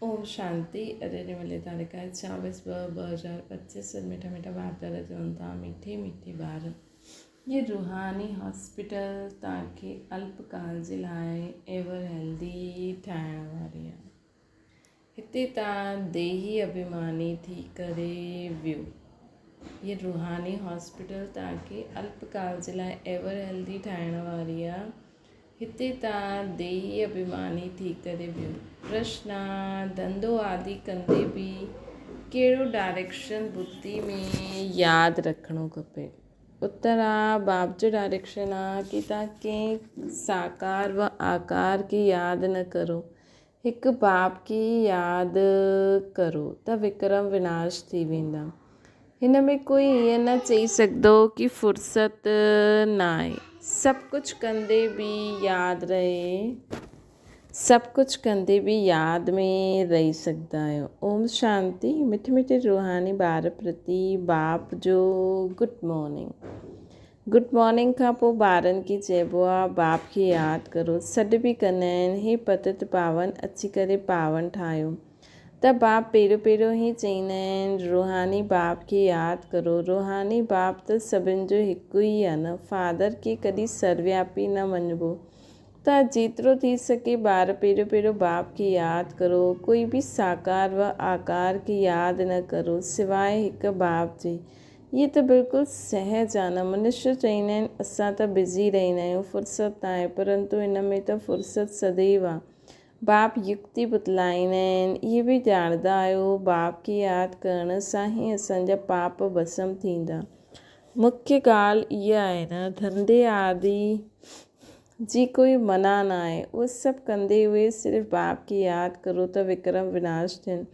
ओम शांति। अरे मिले तारिका 24/2/2025। मीठा मीठा बाप दादा चवंदा मीठे मीठे ॿार ये रूहानी हॉस्पिटल तव्हांखे अल्पकाल जे लाइ एवर हेल्दी ठाहिण वारी आहे। हिते तव्हां देही अभिमानी थी करे वियो। ये रूहानी हॉस्पिटल तव्हांखे अल्पकाल जे लाइ एवर हेल्दी ठाहिण वारी आहे। हिते तव्हां देही अभिमानी थी करे वियो। प्रश्न धंधो आदि कंदे बि कहिड़ो डायरेक्शन बुद्धि में यादि रखिणो खपे। उत्तर आहे बाप जो डायरेक्शन आहे कि तव्हां कंहिं साकार व आकार की यादि न करो, हिकु बाप की यादि करो त विक्रम विनाश थी वेंदा। हिन में कोई ईअं न चई सघंदो कि फ़ुर्सत न आहे। सभु कुझु कंदे बि यादि रहे, सभु कुझु कंदे बि यादि में रही सघंदा आहियो। ओम शांति। मिठे मिठे रूहानी ॿार प्रति बाप जो गुड मॉर्निंग। गुड मॉर्निंग खां पोइ ॿारनि खे चइबो आहे बाप खे यादि करो। सॾु बि कंदा आहिनि, हे पतित पावन अची करे पावन ठाहियो। त बाप पहिरियों ई चईंदा आहिनि रूहानी बाप खे यादि करो। रूहानी बाप त सभिनि जो हिकु ई आहे न। फादर खे कॾहिं सर्वव्यापी न मञिबो। त जेतिरो थी सघे ॿार पहिरियों बाप खे यादि करो। कोई बि साकार व आकार खे यादि न करो सिवाय हिकु बाप जे। इहे त बिल्कुलु सहज आहे न। मनुष्य चईंदा आहिनि असां त बिज़ी रहंदा आहियूं, फ़ुर्सत न आहे, परंतु हिन में त फ़ुर्सत सदैव आहे। बाप युक्ति बतलाईंदा आहिनि। इहे बि ॼाणंदा आहियो बाप खे यादि करण सां ई असांजा पाप भस्म थींदा। मुख्य ॻाल्हि इहा आहे न, धंधे आदि जी कोई मना न आहे। उहे सभु कंदे हुए सिर्फ़ु बाप खे यादि करो त विक्रम विनाश थियनि।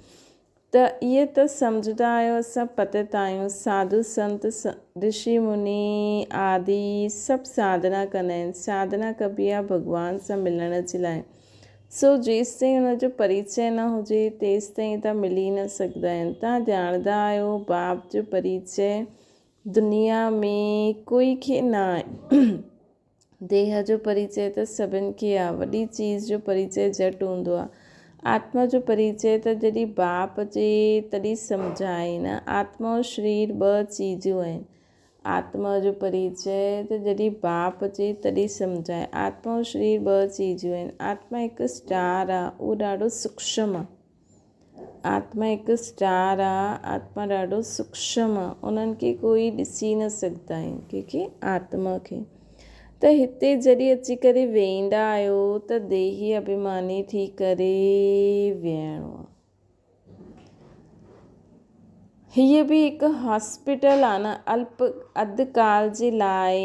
त इहे त सम्झंदा आहियो असां पतित आहियूं। साधु संत ऋषि मुनि आदि सभु साधना कंदा आहिनि। साधना कबी आहे भॻवान सां मिलण जे लाइ। सो जेसिताईं हुनजो परिचय न हुजे तेसिताईं त मिली न सघंदा आहिनि। तव्हां ॼाणंदा आहियो बाप जो परिचय दुनिया में कोई खे न आहे। देह जो परिचय त सभिनि खे आहे। वॾी चीज़ जो परिचय झटि हूंदो आहे। आत्मा जो परिचय त जॾहिं बाप जे तॾहिं सम्झाए न। आत्मा और शरीर ॿ चीज़ूं आहिनि। आत्मा जो परिचय त जॾहिं बाप जे तॾहिं सम्झाए। आत्मा और शरीर ॿ चीज़ूं आहिनि। आत्मा हिकु स्टार आहे, उहो ॾाढो सूक्ष्म आहे। आत्मा हिकु स्टार आहे, आत्मा ॾाढो सूक्ष्म आहे। उन्हनि खे कोई ॾिसी न सघंदा आहिनि, कंहिंखे आत्मा खे। त हिते जॾहिं अची करे वेहींदा आहियो त देही अभिमानी थी करे विहणो आहे। हीअ बि हिकु हॉस्पिटल आहे न। अधु काल जे लाइ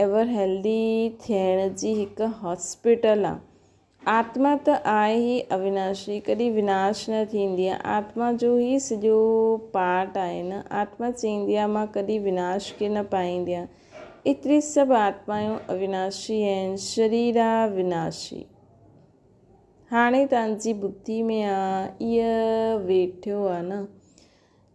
एवर हेल्दी थियण जी हिकु हॉस्पिटल आहे। आत्मा त आहे ई अविनाशी, कॾहिं विनाश न थींदी आहे। आत्मा जो ई सॼो पार्ट आहे न। आत्मा चईंदी आहे मां कॾहिं विनाश खे न पाईंदी आहे। एतिरी सभु आत्मायूं अविनाशी आहिनि। शरीर आहे विनाशी। हाणे तव्हांजी बुद्धि में आहे इहा वेठियो आहे न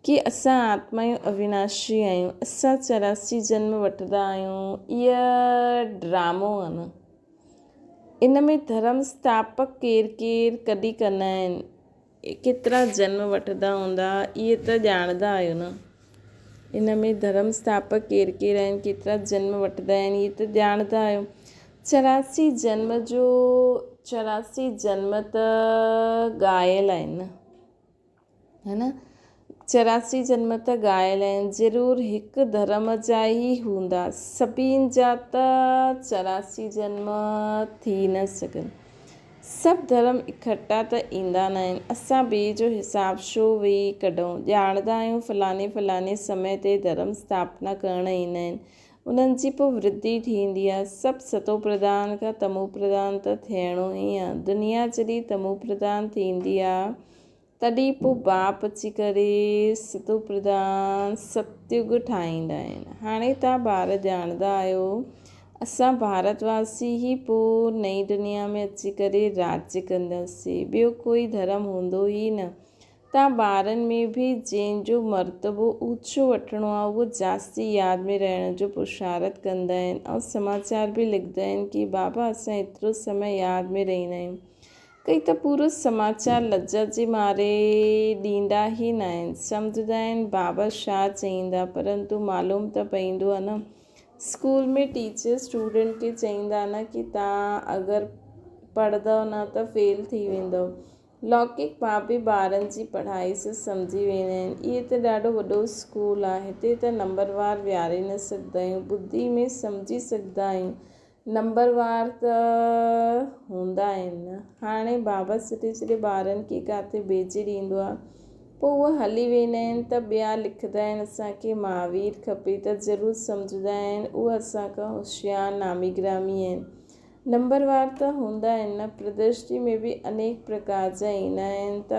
कि असां आत्मायूं अविनाशी आहियूं। असां 84 जन्म वठंदा आहियूं। इहा ड्रामो आहे न। इन में धर्म स्थापक केरु कॾहिं कंदा आहिनि, केतिरा जन्म वठंदा हूंदा, इहे त ॼाणंदा आहियो न। इन में धर्म स्थापक केरु आहिनि, केतिरा जन्म वठंदा आहिनि, इहे त ॼाणंदा आहियो। 84 जन्म त ॻायल आहिनि न, है न। 84 जन्म त ॻायल आहिनि। ज़रूरु हिकु धर्म जा ई हूंदा। सभिनि जा त 84 जन्म थी न सघनि। सभु धर्म इकट्ठा त ईंदा न आहिनि। असां ॿिए जो हिसाब छो वेही कढूं। ॼाणंदा आहियूं फलाणे समय ते धर्म स्थापना करणु ईंदा आहिनि। उन्हनि जी पोइ वृद्धि थींदी आहे। सभु सतो प्रधान खां तमो प्रधान त थियणो ई आहे। दुनिया जॾहिं तमो प्रधान थींदी आहे तॾहिं पोइ बाप अची करे सतो प्रधान सतयुग ठाहींदा आहिनि। हाणे तव्हां ॿार ॼाणंदा आहियो असां भारतवासी ई पोइ नई दुनिया में अची करे राज्य कंदासीं। ॿियो कोई धर्म हूंदो ई न। तव्हां ॿारनि में बि जंहिंजो मर्तबो ऊचो वठिणो आहे उहो जास्ती यादि में रहण जो पुरुषारत कंदा आहिनि ऐं समाचार बि लिखंदा आहिनि कि बाबा असां एतिरो समय यादि में रहंदा आहियूं। कई त पूरो समाचार लज्जत जे मारे ॾींदा ई न आहिनि, सम्झंदा आहिनि बाबा छा चईंदा, परंतु मालूम त पवंदो आहे न। स्कूल में टीचर स्टूडेंट खे चईंदा न कि तव्हां अगरि पढ़ंदव न त फेल थी वेंदव। लौकिक माउ पीउ ॿारनि जी पढ़ाई सां सम्झी वेंदा आहिनि। इहो त ॾाढो वॾो स्कूल आहे, हिते त नंबरवार विहारे न सघंदा आहियूं, ॿुधी में सम्झी सघंदा आहियूं, नंबरवार त हूंदा आहिनि न। हाणे बाबा सुठे सुठे ॿारनि खे किथे भेजे ॾींदो आहे, पोइ उहे हली वेंदा आहिनि त ॿिया लिखंदा आहिनि असांखे महावीर खपे त ज़रूरु सम्झंदा आहिनि उहे असांखां होशियारु नामी गिरामी आहिनि। नंबरवार त हूंदा आहिनि न। प्रदर्शनी में बि अनेक प्रकार जा ईंदा आहिनि त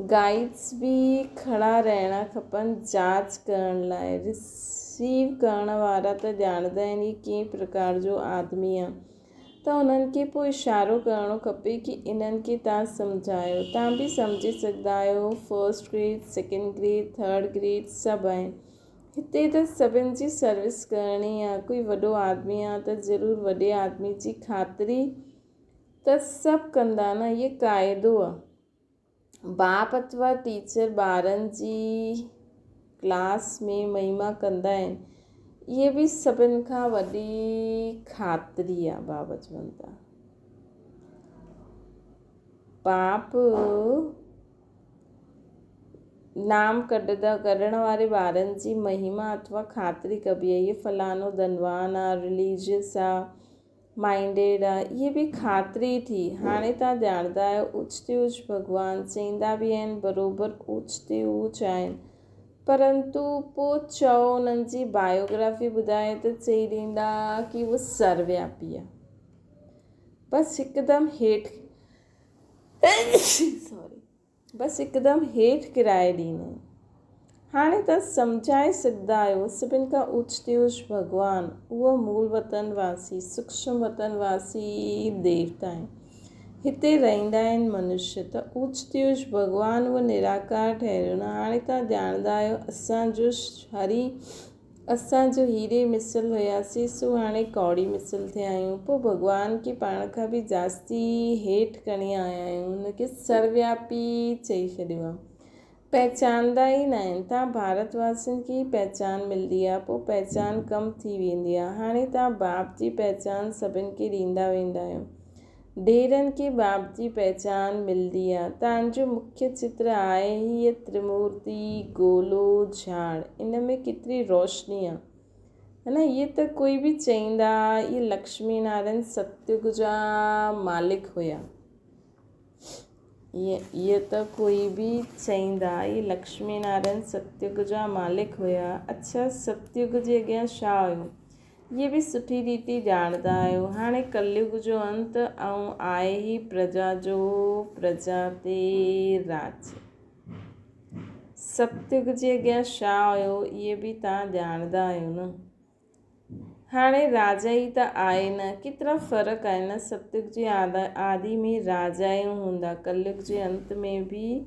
गाइड्स बि खड़ा रहणा खपनि जांच करण लाइ। रिसीव करण वारा त ॼाणंदा आहिनि ही कंहिं प्रकार जो आदमी आहे, त उन्हनि खे पोइ इशारो करिणो खपे कि इन्हनि खे तव्हां सम्झायो, तव्हां बि सम्झी सघंदा आहियो। First grade, second grade, third grade सभु आहिनि हिते, त सभिनि जी सर्विस करणी आहे। कोई वॾो आदमी आहे त ज़रूरु वॾे आदमी जी ख़ातिरी त सभु कंदा न, इहे क़ाइदो आहे। बाप अथवा टीचर ॿारनि जी क्लास में महिमा कंदा आहिनि, इहे बि सभिनि खां वॾी ख़ातिरी आहे। बाबा चवनि था बाप नाम कढण वारे ॿारनि जी महिमा अथवा ख़ातिरी कबी आहे। इहे फलानो धनवान आहे, रिलीजियस आहे, माइंडेड आहे, इहे बि ख़ातिरी थी। हाणे तव्हां ॼाणंदा आहियो ऊच ते ऊच भॻवानु चईंदा बि आहिनि, बराबरि ऊच ते ऊच आहिनि, परंतु पोइ चओ उन्हनि जी बायोग्राफी ॿुधाए त चई ॾींदा कि उहो सर्वव्यापी आहे। बसि हिकदमि हेठि किराए ॾींदा आहिनि। हाणे तव्हां सम्झाए सघंदा आहियो सभिनि खां ऊच ते ऊच भॻवानु, उहो मूल वतनवासी, सूक्ष्म वतनवासी देवता आहिनि। हिते रहंदा आहिनि मनुष्य, त ऊच ते ऊच भॻवानु उहो निराकार ठहियो न। हाणे तव्हां ॼाणंदा आहियो असांजो हीरे मिसल हुयासीं, सो हाणे कौड़ी मिसल थिया आहियूं। पोइ भॻवान खे पाण खां बि जास्ती हेठि खणी आया आहियूं, हुनखे सर्वव्यापी चई छॾियो आहे। पहचानंदा ई न आहिनि। तव्हां भारतवासियुनि खे पहचान मिलंदी आहे, पोइ पहचान कम थी वेंदी आहे। हाणे तव्हां बाप जी पहचान सभिनि खे ॾींदा वेंदा आहियो, ढेरनि खे बाप जी पहचान मिलंदी आहे। तव्हांजो मुख्य चित्र आहे हीअ त्रिमूर्ति गोलो झाड़, इन में केतिरी रोशनी आहे, है न। इहे त कोई बि चईंदा इहे लक्ष्मी नारायण सतयुग जा मालिक हुया। इहे त कोई बि चईंदा इहे लक्ष्मी नारायण सतयुग जा मालिक हुया। अच्छा, सतयुग जे अॻियां छा हुयो, इहे बि सुठी रीति ॼाणंदा आहियो। हाणे कलयुग जो अंत ऐं आहे ई प्रजा ते राज। सतयुग जे अॻियां छा हुयो, इहे बि तव्हां ॼाणंदा आहियो न। हाणे राजा ई त आहे न, केतिरा फ़र्क़ु आहे न। सतयुग जे आदि में राजायूं हूंदा, कलयुग जे अंत में बि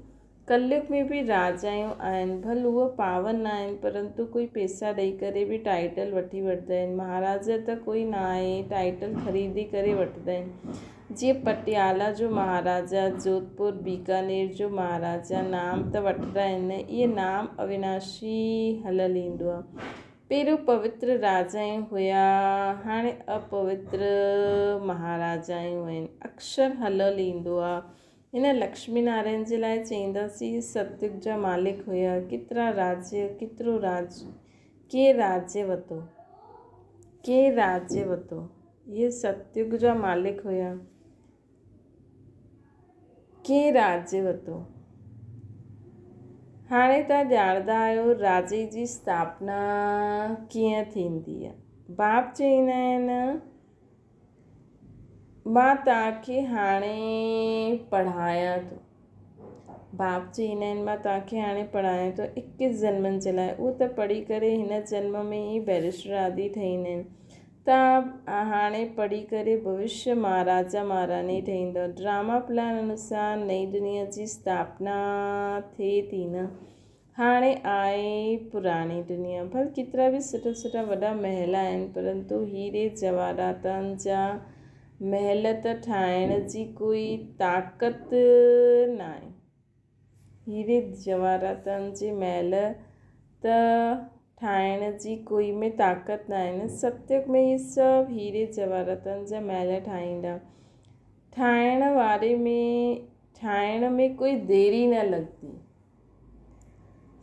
कलयुग में बि राजायूं आहिनि। भले उहे पावन न आहिनि, परंतु कोई पैसा ॾेई करे बि टाइटल वठी वठंदा आहिनि। महाराजा त कोई न आहे, टाइटल ख़रीदी करे वठंदा आहिनि। जीअं पटियाला जो महाराजा, जोधपुर बीकानेर जो महाराजा नाम त वठंदा आहिनि, इहे नाम अविनाशी हलियलु ईंदो आहे। पहिरियों पवित्र राजायूं हुया, हाणे अपवित्र महाराजायूं आहिनि, अक्षर हलियलु ईंदो आहे। हिन लक्ष्मी नारायण जे लाइ चईंदासीं सतयुग जा मालिक हुया। केतिरो राज्य, के राज्य वरितो, इहे सतयुग जा मालिक हुया। के राज्य वरितो। हाणे तव्हां ॼाणंदा आहियो राजे जी स्थापना कीअं थींदी आहे। बाप चईंदा आहिनि मां तव्हांखे हाणे पढ़ायां थो। बाप चईंदा आहिनि मां तव्हांखे हाणे पढ़ायां थो 21 जन्मनि जे लाइ। उहो त पढ़ी करे हिन जन्म में ई बैरिस्टर आदि ठहींदा आहिनि। तव्हां हाणे पढ़ी करे भविष्य महाराजा महारानी ठहींदव। ड्रामा प्लान अनुसार नई दुनिया जी स्थापना थिए थी न। हाणे आहे पुराणी दुनिया। भले केतिरा बि सुठा सुठा वॾा महल आहिनि, परंतु हीरे जवाहरातनि जा महल त ठाहिण जी कोई ताक़त नाहे। हीरे जवाहरातनि जे महल त ठाहिण जी कोई में ताक़त न आहे न। सतयुग में इहे सभु हीरे जवाहरातनि जा महल ठाहींदा। ठाहिण में कोई देरी न लॻंदी।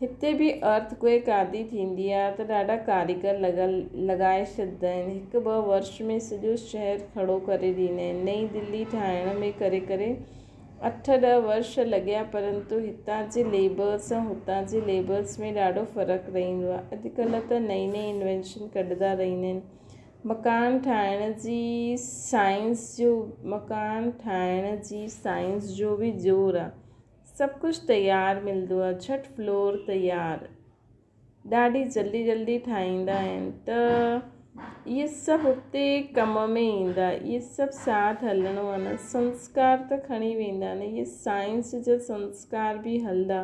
हिते बि अर्थक्वेक आदि थींदी आहे त ॾाढा कारीगर लॻाए छॾींदा आहिनि। 1-2 वर्ष में सॼो शहर खड़ो करे ॾींदा आहिनि। नई दिल्ली ठाहिण में करे 8-10 वर्ष लॻिया, परंतु हितां जे लेबर्स ऐं हुतां जे लेबर्स में ॾाढो फ़र्क़ु रहंदो आहे। अॼुकल्ह त नई इन्वेंशन कढंदा रहंदा आहिनि। मकान ठाहिण जी साइंस जो बि ज़ोर आहे। सभु कुझु तयारु मिलंदो आहे, झटि फ्लोर तयारु, ॾाढी जल्दी ठाहींदा आहिनि। त इहे सभु हुते कम में ईंदा। इहे सभु साथ हलणो आहे न। संस्कार त खणी वेंदा न, इहे साइंस जा संस्कार बि हलंदा।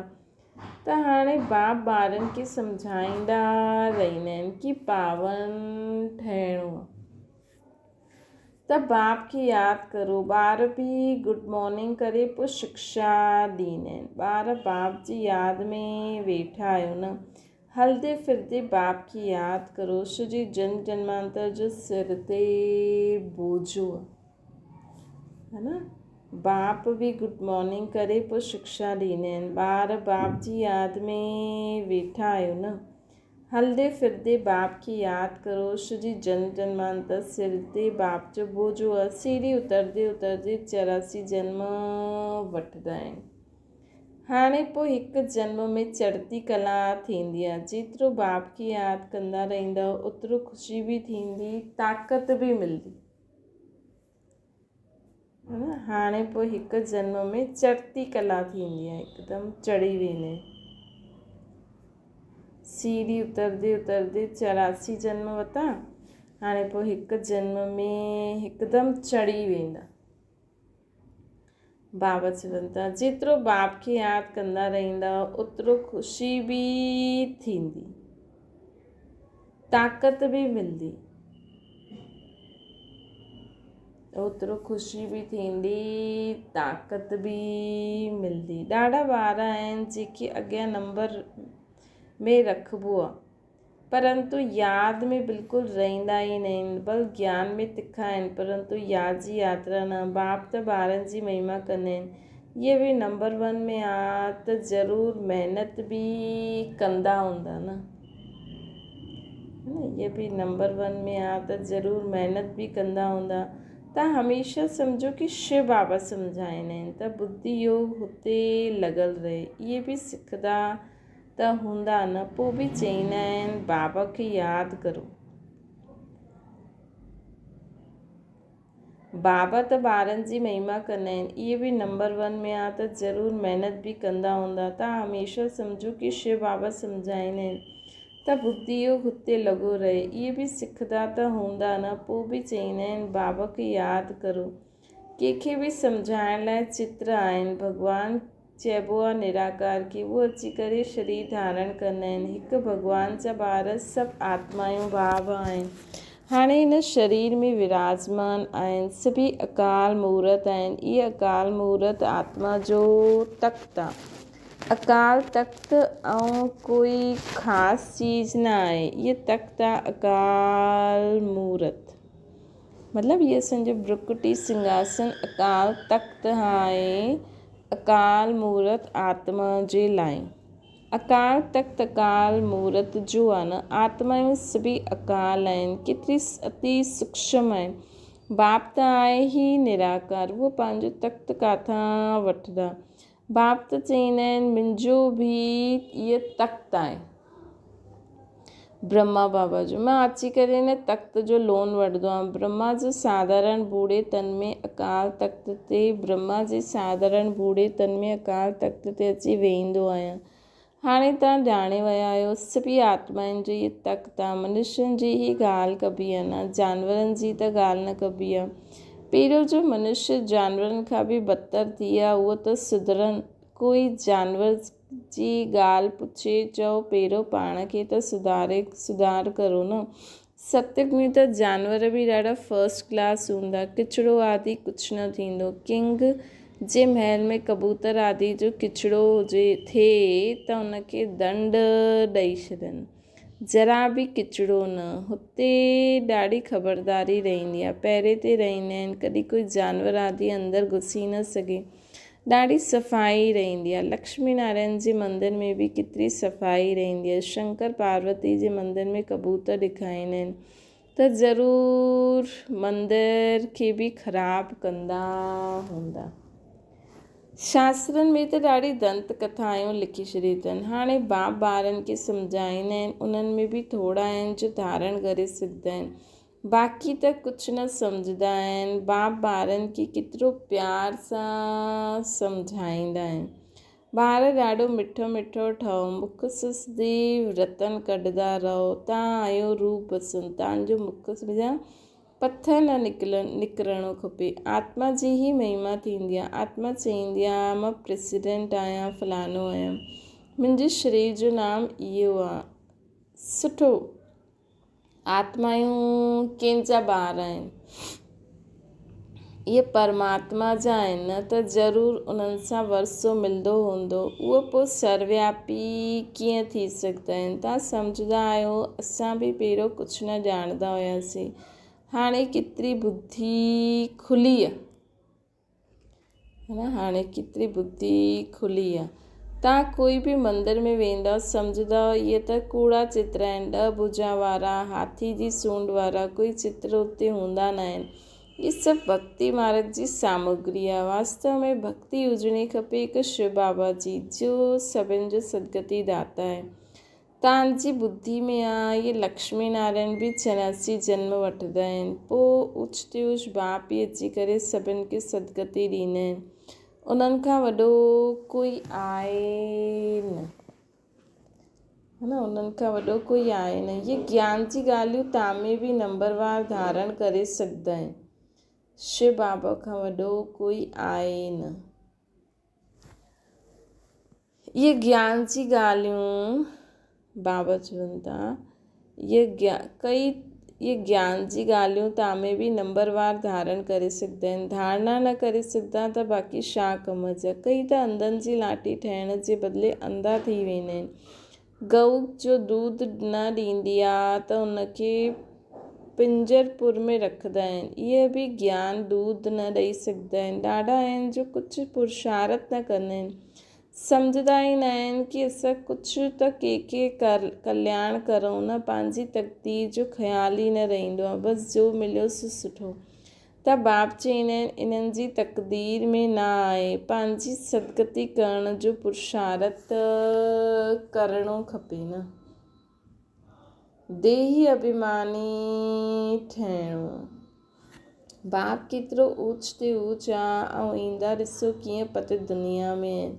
त हाणे बाप ॿारनि खे सम्झाईंदा रहंदा आहिनि कि पावनि ठहिणो आहे त बाप खे यादि करो। ॿार बि गुड मॉर्निंग करे पोइ शिक्षा ॾींदा आहिनि। ॿार बाप जी यादि में वेठा आहियो न। हलंदे फिरदे बाप खे यादि करो। सॼे जन्मांतर जो सिर ते बोझो आहे न। बाप बि गुड मॉर्निंग करे पोइ शिक्षा ॾींदा आहिनि। ॿार बाप जी यादि में वेठा आहियो न। हलंदे फिरदे बाप खे यादि करो। सॼी जन्मांतर सिर ते बाप जो बोझो आहे। सीढ़ी उतरदे 84 जन्म वठंदा आहिनि। हाणे पोइ हिकु जन्म में चढ़ती कला थींदी आहे। जेतिरो बाप खे यादि कंदा रहंदा ओतिरो ख़ुशी बि थींदी, ताक़त बि मिलंदी। हाणे पोइ हिकु जन्म में चढ़ती कला थींदी आहे, हिकदमि चढ़ी वेंदा आहिनि। सीढ़ी उतरदे 84 जन्म वरिता। हाणे पोइ हिकु जन्म में हिकदमि चढ़ी वेंदा। बाबा चवनि था जेतिरो बाप खे यादि कंदा रहंदा ओतिरो ख़ुशी बि थींदी, ताक़त बि मिलंदी। ओतिरो ख़ुशी बि थींदी, ताक़त बि मिलंदी। ॾाढा ॿार आहिनि जेके अॻियां नंबर में रखिबो आहे, परंतु यादि में बिल्कुलु रहंदा ई न आहिनि। बल ज्ञान में तिखा आहिनि, परंतु यादि जी यात्रा न। बाप त ॿारनि जी महिमा कंदा आहिनि। इहे बि नंबर 1 में आहे त ज़रूरु महिनत बि कंदा हूंदा न। इहे बि नंबर 1 में आहे त ज़रूरु महिनत बि कंदा हूंदा। त हमेशह सम्झो कि शिव बाबा सम्झाईंदा आहिनि त बुद्धि योग हुते लॻल रहे। इहे बि सिखंदा त हूंदा न। पोइ बि चईंदा आहिनि बाबा खे यादि करो। बाबा त ॿारनि जी महिमा कंदा आहिनि। इहे बि नंबर 1 में आहे त ज़रूरु महिनत बि कंदा हूंदा। त हमेशह सम्झो कि शिव बाबा सम्झाईंदा आहिनि त बुद्धि योग हुते लॻो रहे। इहे बि सिखंदा त हूंदा न। पोइ बि चईंदा आहिनि बाबा खे यादि करो। कंहिंखे बि सम्झाइण लाइ चित्र आहिनि। भॻवानु चइबो आहे निराकार खे, उहो अची करे शरीर धारण कंदा आहिनि। हिकु भॻवान जा ॿार सभु आत्मायूं भाव आहिनि। हाणे हिन शरीर में विराजमान आहिनि। सभी अकाल मूर्त आहिनि। इहे अकाल मूर्त आत्मा जो तख़्त आहे। अकाल तख़्त ऐं कोई ख़ासि चीज़ न आहे। इहे तख़्त आहे अकाल मूर्त। मतिलबु इहे असांजो भ्रुकुटी सिंघासन अकाल तख़्त आहे, अकाल मूर्त आत्मा जे लाइ। अकाल तख़्त अकाल मूर्त जो आहे न। आत्मायूं सभी अकाल आहिनि, केतिरी अति सूक्ष्म आहिनि। बाप त आहे ई निराकार, उहो पंहिंजो तख़्त किथां वठंदा। बाप त चईंदा आहिनि मुंहिंजो बि इहो तख़्त आहे ब्रह्मा बाबा जो। मां अची करे न तख़्त जो लोन वठंदो आहियां। ब्रह्मा जे साधारण बूढ़े तन में अकाल तख़्त ते ब्रह्मा जे साधारण बूढ़े तन में अकाल तख़्त ते अची वेहींदो आहियां। हाणे तव्हां ॼाणे विया आहियो सभी आत्माउनि जो इहे तख़्त आहे। मनुष्यनि जी ई ॻाल्हि कबी आहे न, जानवरनि जी त ॻाल्हि न कबी आहे। पहिरियों जो मनुष्य जानवरनि खां बि बदतर थी विया, उहो त सुधरनि। कोई जानवर जी ॻाल्हि पुछे चओ पहिरियों पाण खे त सुधार करो न। सत्युग में त जानवर बि ॾाढा फर्स्ट क्लास हूंदा, किचिड़ो आदि कुझु न थींदो। किंग जे महल में कबूतर आदि जो किचिड़ो हुजे थिए त उनखे दंड ॾेई छॾनि, जरा बि किचिड़ो न। हुते ॾाढी ख़बरदारी रहंदी आहे, पहिरे ते रहंदा आहिनि, कॾहिं कोई जानवर आदि अंदरि घुसी न सघे। ॾाढी सफ़ाई रहंदी आहे। लक्ष्मी नारायण जे मंदर में बि केतिरी सफ़ाई रहंदी आहे। शंकर पार्वती जे मंदर में कबूतर ॾेखारींदा आहिनि त ज़रूरु मंदर खे बि ख़राबु कंदा हूंदा। शास्त्रनि में त ॾाढी दंत कथाऊं लिखी छॾियूं अथनि। हाणे बाप ॿारनि खे सम्झाईंदा आहिनि, उन्हनि में बि थोरा आहिनि जो धारण करे सघंदा आहिनि, बाक़ी त कुझु न सम्झंदा आहिनि। बाप ॿारनि खे केतिरो प्यार सां सम्झाईंदा आहिनि। ॿार ॾाढो मिठो मिठो ठहो, मुख सिधी रतन कढंदा रहो, तव्हां आहियो रूप बसंत, तव्हांजो मुख जा पथर न निकिरणो खपे। आत्मा जी ई महिमा थींदी आहे। आत्मा चईंदी आहे मां प्रेसिडेंट आहियां, फलानो आहियां, मुंहिंजे शरीर जो नाम इहो आहे। सुठो, आत्मायूं कंहिंजा ॿार आहिनि, इहे परमात्मा जा आहिनि न, त ज़रूरु उन्हनि सां वरसो मिलंदो हूंदो। उहो पोइ सर्वव्यापी कीअं थी सघंदा आहिनि। तव्हां सम्झंदा आहियो असां बि पहिरियों कुझु न ॼाणंदा हुआसीं, हाणे केतिरी बुद्धि खुली आहे, है न। हाणे केतिरी बुद्धि खुली आहे। तव्हां कोई बि मंदर में वेंदा, सम्झंदा इहे त कूड़ा चित्र आहिनि, 10 भुजा वारा, हाथी जी सूंड वारा कोई चित्र उते हूंदा न आहिनि। इहे सभु भक्ति मार्ग जी सामग्री आहे। वास्तव में भक्ति हुजणी खपे हिकु शिव बाबा जी, जो सभिनि जो सदगति दाता आहे। तव्हांजी बुद्धि में आहे। इहे लक्ष्मी नारायण बि 84 जन्म वठंदा आहिनि, पोइ ऊच ते ऊच बाप ई अची करे सभिनि खे सदगति ॾींदा आहिनि। उन्हनि खां वॾो कोई आहे न, है न। उन्हनि खां वॾो कोई आहे न। इहे ज्ञान जी ॻाल्हियूं तव्हां में बि नंबरवार धारण करे सघंदा आहिनि। शिव बाबा खां वॾो कोई आहे न। इहे ज्ञान जी ॻाल्हियूं बाबा चवनि था, इहे ज्ञान जी ॻाल्हियूं तव्हां में बि नंबरवार धारण करे सघंदा आहिनि। धारणा न करे सघंदा त बाक़ी छा कम जा। कई त अंधनि जी लाठी ठहिण जे बदिले अंधा थी वेंदा आहिनि। गऊ जो दूध न ॾींदी आहे त उनखे पिंजरपुर में रखंदा आहिनि, इहे बि ज्ञान दूध न ॾेई सघंदा आहिनि। ॾाढा आहिनि जो कुझु पुरुषार्थ न कंदा आहिनि, सम्झंदा ई न आहिनि कि असां कुझु त कंहिंखे कल्याण करूं न, पंहिंजी तक़दीर जो ख़्यालु ई न रहंदो आहे, बसि जो मिलियो सो सुठो। त बाप चईंदा आहिनि इन्हनि जी तक़दीर में न आहे, पंहिंजी सदगति करण जो पुरुषार्थ करिणो खपे न। देही अभिमानी ठहिणो। बाप केतिरो ऊच ते ऊच आहे ऐं ईंदा ॾिसो कीअं पतित दुनिया में आहिनि,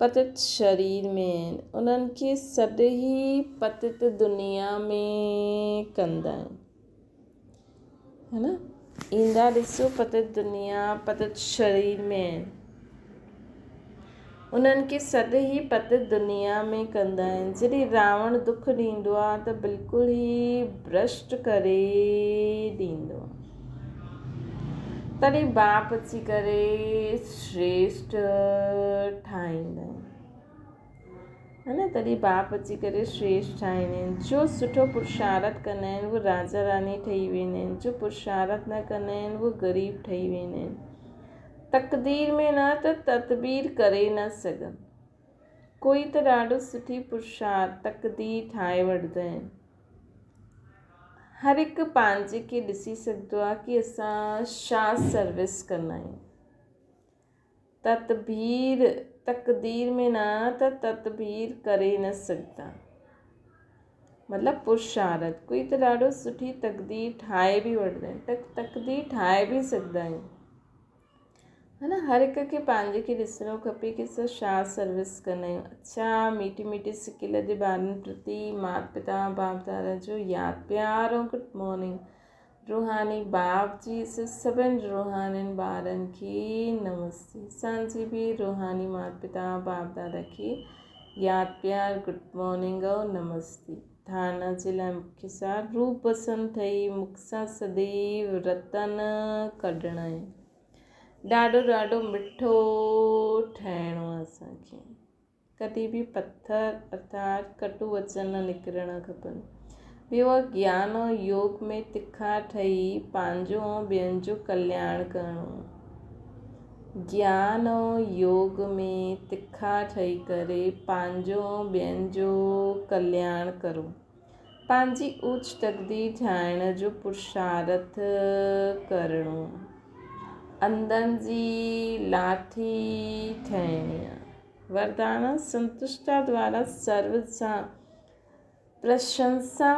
पतित शरीर में आहिनि। उन्हनि खे सॼी पतित दुनिया में कंदा आहिनि, है न। ईंदा ॾिसो पतित दुनिया, पतित शरीर में आहिनि, उन्हनि खे सॼी पतित दुनिया में कंदा आहिनि। जॾहिं रावण दुख ॾींदो आहे त बिल्कुलु ई भ्रष्ट करे ॾींदो आहे, तॾहिं बाप अची करे श्रेष्ठ ठाहींदा आहिनि, है न। तॾहिं बाप अची करे श्रेष्ठ ठाहींदा आहिनि। जो सुठो पुरुषार्थ कंदा आहिनि उहे राजा रानी ठही वेंदा आहिनि, जो पुरुषार्थ न कंदा आहिनि उहे ग़रीब ठही वेंदा आहिनि। तक़दीर में न त तदबीर करे न सघनि। कोई त ॾाढो सुठी पुरुषार्थ तक़दीर ठाहे वठंदा आहिनि। हर हिकु पंहिंजे खे ॾिसी सघंदो आहे कि असां छा सर्विस कंदा आहियूं। तक़दीर में न त तदबीर करे न सघंदा, मतिलबु पुरुषार्थ। कोई त ॾाढो सुठी तक़दीर ठाहे बि वठंदा आहिनि, तक़दीर ठाहे बि सघंदा आहियूं, है न। हर हिक खे पंहिंजे खे ॾिसणो खपे कि असां छा सर्विस कंदा आहियूं। अच्छा, मीठी मीठी सिकिल जे ॿारनि प्रति माता पिता बाप दादा जो यादि प्यार ऐं गुड मॉर्निंग। रूहानी बाप जी सभिनि रूहानियुनि ॿारनि खे नमस्ते। असांजी बि रूहानी माता पिता बाप दादा खे यादि प्यार गुड मॉर्निंग ऐं नमस्ते। थाना जे लाइ मुख्य सार। रूह पसंदि ठही मुख सां सदैव रतन कढणा आहिनि। ॾाढो ॾाढो मिठो ठहिणो आहे असांखे। कॾहिं बि पथर अर्थात कटु वचन न निकिरणा खपनि। ॿियो आहे ज्ञान ऐं योग में तिखा ठही पंहिंजो ऐं ॿियनि जो कल्याण करणो। ज्ञान ऐं योग में तिखा ठही करे पंहिंजो ऐं ॿियनि जो कल्याण करो। पंहिंजी ऊच तकदीर ठाहिण जो पुरुषार्थ करणो। अंधनि जी लाठी ठहिणी आहे। वरदान संतुष्टा द्वारा सर्व सां प्रशंसा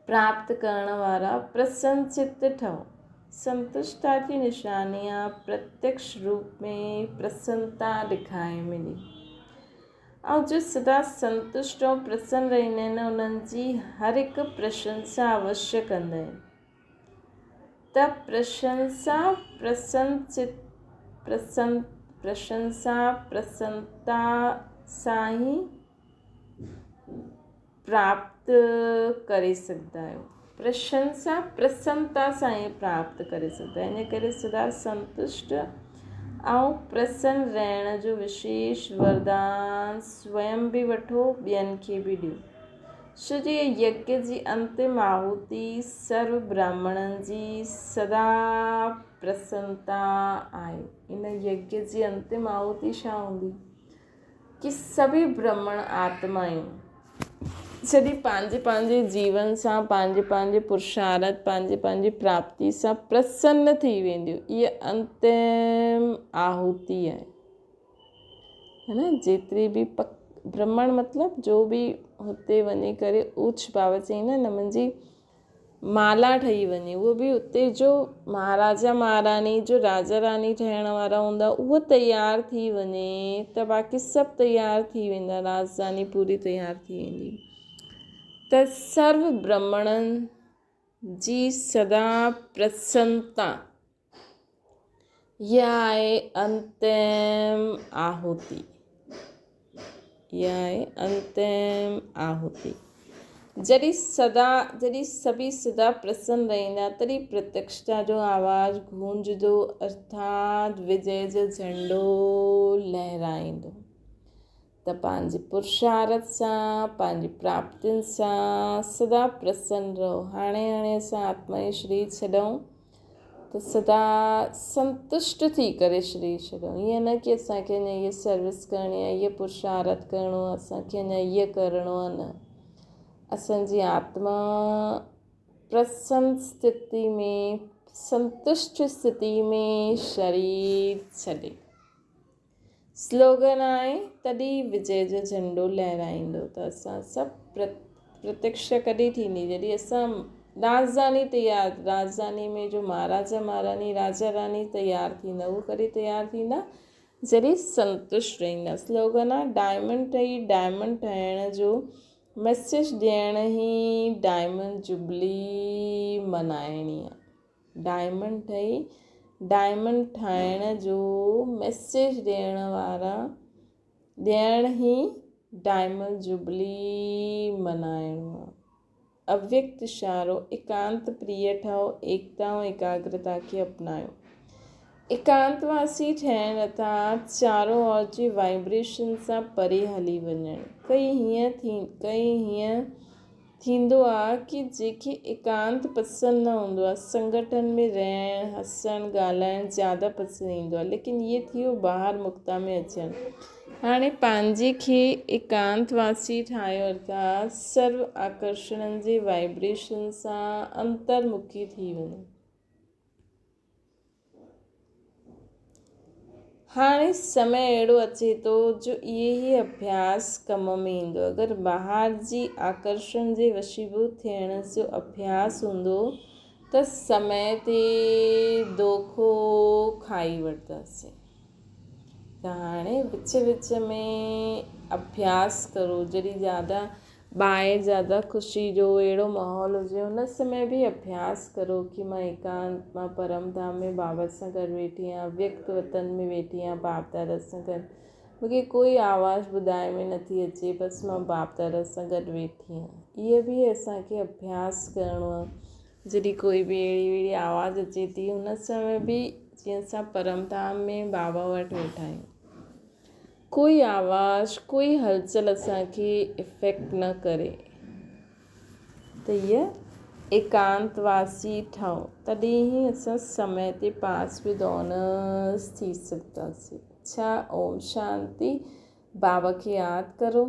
प्राप्त करण वारा प्रसन्न चित्त ठहो। संतुष्टा की निशानी आहे प्रत्यक्ष रूप में प्रसन्नता ॾेखारे मिली। ऐं जो सदा संतुष्ट ऐं प्रसन्न रहंदा आहिनि उन्हनि जी हर हिकु प्रशंसा अवश्य कंदा आहिनि। त प्रशंसा प्रसन्नता सां ई प्राप्त करे सघंदा आहियो। प्रशंसा प्रसन्नता सां ई प्राप्त करे सघंदा आहियो। इन करे सदा संतुष्ट ऐं प्रसन्न रहण जो विशेष वरदान स्वयं बि वठो ॿियनि खे बि ॾियो। श्री यज्ञ जी अंतिम आहुति सर्व ब्राह्मणनि जी सदा प्रसन्नता आहे। इन यज्ञ जी अंतिम आहुति छा हूंदी कि सभी ब्राह्मण आत्मायूं जॾहिं पंहिंजे पंहिंजे जीवन सां पंहिंजे पुरुषार्थ पंहिंजी प्राप्ति सां प्रसन्न थी वेंदियूं। इहा अंतिम आहुति आहे न। जेतिरी बि ब्राह्मण मतिलबु जो बि हुते वञी करे ऊच भाव चईं न मुंहिंजी माला ठही वञे। उहो बि उते जो महाराजा महारानी जो राजा रानी ठहिण वारा हूंदा उहो तयारु थी वञे त बाक़ी सभु तयारु थी वेंदा। राजधानी पूरी तयारु थी वेंदी। त सर्व ब्राह्मणनि जी सदा प्रसन्नता इहा आहे अंतिम आहुति। इहा आहे अंतिम आहुति। जॾहिं सभी सदा प्रसन्न रहंदा तॾहिं प्रत्यक्षता जो आवाज़ गूंजदो अर्थात विजय जो झंडो लहराईंदो। त पंहिंजे पुरुषार्थ सां पंहिंजी प्राप्तियुनि सां सदा प्रसन्न रहो। हाणे असां आत्मा जी शरीर छॾूं त सदा संतुष्ट थी करे शरीर छॾूं। ईअं न कि असांखे अञा हीअ सर्विस करणी आहे, हीअ पुरुषार्थ करिणो आहे, असांखे अञा हीअ करिणो आहे। न, असांजी आत्मा प्रसन्न स्थिति में संतुष्ट स्थिति में शरीर छॾे। स्लोगन आहे तॾहिं विजय जो झंडो लहराईंदो। त असां सभु प्रत्यक्ष कॾहिं थींदी जॾहिं असां राजधानी में जो महाराजा महारानी राजा रानी तयारु थींदा। उहो कॾहिं तयारु थींदा जॾहिं संतुष्ट रहंदा। स्लोगन आहे डायमंड ठहिण जो मैसेज ॾियण ई डायमंड जुबली मल्हाइणी आहे। डायमंड ठाहिण जो मैसेज ॾियण ई डायमंड जुबली मल्हाइणो आहे। अव्यक्त इशारो एकांत प्रिय ठहो। एकता ऐं एकाग्रता खे अपनायो। एकांतवासी ठहिण अर्थात चारों ओर जी वाइब्रेशन सां परे हली वञणु। कई हीअं थींदो आहे कि जंहिंखे एकांत पसंदि न हूंदो आहे, संगठन में रहणु हसणु ॻाल्हाइणु ज़्यादा पसंदि ईंदो आहे, लेकिन इहे थी वियो ॿाहिरि मुक्ता में अचणु। हाणे पंहिंजे खे एकांतवासी ठाहियो अर्थात सर्व आकर्षणनि जे वाइब्रेशन सां अंतर्मुखी थी वञो। हाणे समय अहिड़ो अचे थो जो इहे ई अभ्यास कम में ईंदो। अगरि ॿाहिरि जी आकर्षण जे वशीभूत थियण जो अभ्यास हूंदो त समय ते दोखो खाई वठंदासीं। त हाणे विच में अभ्यास करो। जॾहिं ॿाहिरि ज़्यादा ख़ुशी जो अहिड़ो माहौल हुजे हुन समय बि अभ्यास करो कि मां एकांत मां परम धाम में बाबा सां गॾु वेठी आहियां, व्यक्त वतन में वेठी आहियां बाप दादा सां गॾु। मूंखे कोई आवाज़ ॿुधाए में नथी अचे, बसि मां बाप दादा सां गॾु वेठी आहियां। इहे बि असांखे अभ्यास करिणो आहे। जॾहिं कोई बि अहिड़ी वहिड़ी आवाज़ अचे थी, हुन समय बि जीअं असां परमधाम में बाबा वटि वेठा आहियूं, कोई आवाज़ कोई हलचल असांखे इफ़ेक्ट न करे, त इहा एकांतवासी ठहूं, तॾहिं ई असां समय ते पास विद ऑनर्स थी सघंदासीं। अच्छा, ओम शांति। बाबा खे यादि करो,